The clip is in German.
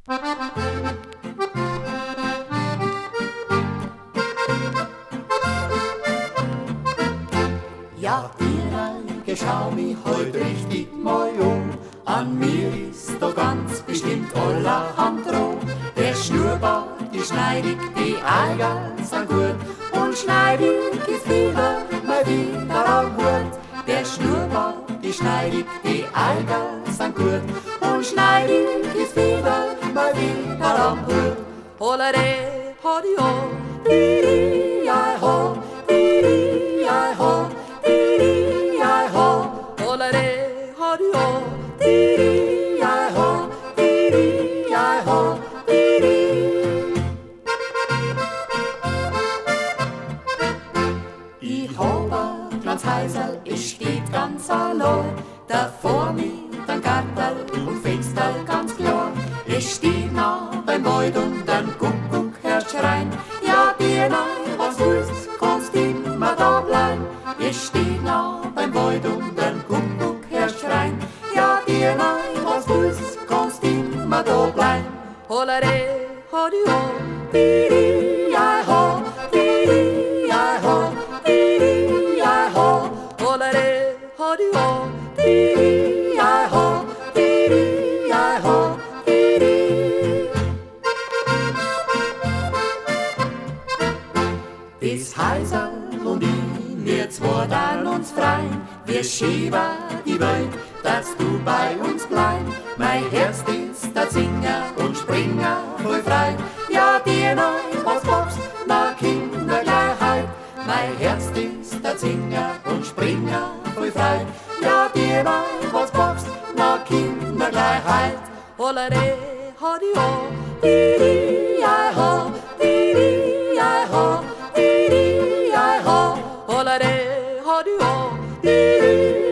Ja, ihr schau mich heut richtig mal an mir ist doch ganz bestimmt allerhand roh. Der Schnurrbart, die schneidig, die Eiger sind gut und schneidig ist wieder mal wieder am Hut. Der Schnurrbart, die schneidig, die Eiger sind gut und schneidig ist wieder mal wieder am Hut. Hollere, hodio, diri, ai ho, diri, ai ho, diri, ai ho. Hollere, hodio, diri, ai ho, diri, ai ho, diri. Ich hab ein kleines Häusl, es steht ganz allein. Davor mit ein Gartel und Fenster ganz klar. Es steht nah beim Wald und ein Kuckuck hört schreien. Ja, Birnei, was willst, kannst immer da bleiben. Es steht nah beim Wald und ein Kuckuck hört schreien. Ja, Birnei, was willst, kannst immer da bleiben. Hollere, hodio, diri, ai ho, diri, ai ho, diri, ai ho. Hollere, hodio, diri, ai ho, diri, ai ho, diri. Das Häuserl und ich, wir zwei dann uns freien. Wir schieben die Welt, dass du bei uns bleib. Mein Herz ist da Singer und Springer voll frei. Ja, dir neu, was glaubst, na Kindergleichheit. Mein Herz ist da Singer und Springer voll frei. Ja, dir neu, was glaubst, na Kindergleichheit. Hollere, hodio, diri, ai ho, diri, ai ho, diri, ai ho. Hollere, hodio, diri.